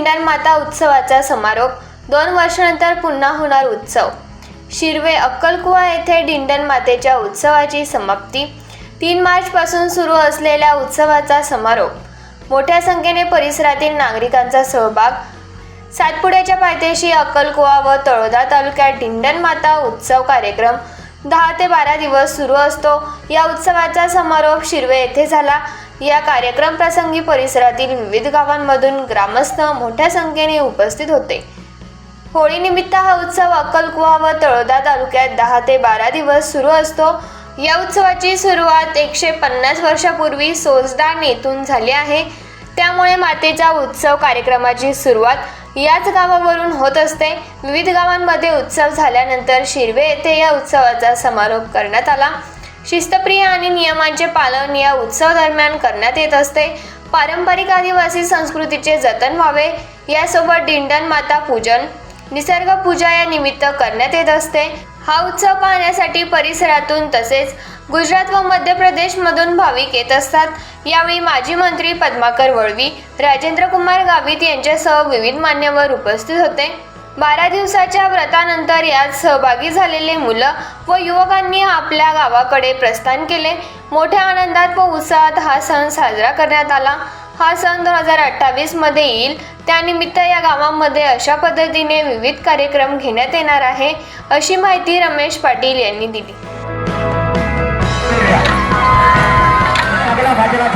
दिंडण माता उत्सवाचा समारोप 2 वर्षांनंतर पुन्हा होणार उत्सव। शिरवे अक्कलकुवा येथे दिंडण मातेच्या उत्सवाची समाप्ती। 3 मार्च पासून सुरू असलेल्या उत्सवाचा समारोप। मोठ्या संख्येने परिसरातील नागरिकांचा सहभाग। सातपुड्याच्या पायथ्याशी अक्कलकुवा व तळोदा तालुक्यात दिंडण माता उत्सव कार्यक्रम 10 ते 12 दिवस सुरू असतो। या उत्सवाचा समारोप शिरवे येथे झाला। या कार्यक्रम प्रसंगी परिसरातील विविध गावांमधून ग्रामस्थ मोठ्या संख्येने उपस्थित होते। होळी निमित्त हा उत्सव अक्कलकुवा व तळोदा तालुक्यात 10 ते 12 दिवस सुरू असतो। या उत्सवाची सुरुवात 150 वर्षापूर्वी सोजदार येथून झाली आहे। त्यामुळे मातेचा उत्सव कार्यक्रमाची सुरुवात याच गावावरून होत असते। विविध गावांमध्ये उत्सव झाल्यानंतर शिरवे येथे या उत्सवाचा समारोप करण्यात आला। शिस्तप्रिय आणि नियमांचे पालन या उत्सव दरम्यान करण्यात येत असते। पारंपरिक आदिवासी संस्कृतीचे जतन व्हावे यासोबत दिंडण माता पूजन, निसर्ग पूजा या निमित्त करण्यात येत असते। हा उत्सव पाहण्यासाठी परिसरातून तसेच गुजरात व मध्य प्रदेशमधून भाविक येत असतात। यावेळी माजी मंत्री पद्माकर वळवी, राजेंद्र कुमार गावित यांच्यासह विविध मान्यवर उपस्थित होते। 12 दिवसाच्या व्रतानंतर यात सहभागी झालेले मुलं व युवकांनी आपल्या गावाकडे प्रस्थान केले। मोठ्या आनंदात व उत्साहात हा सण साजरा करण्यात आला। हा सण 2028 मध्ये येईल, त्यानिमित्त या गावामध्ये अशा पद्धतीने विविध कार्यक्रम घेण्यात येणार आहे, अशी माहिती रमेश पाटील यांनी दिली। अगला भाजला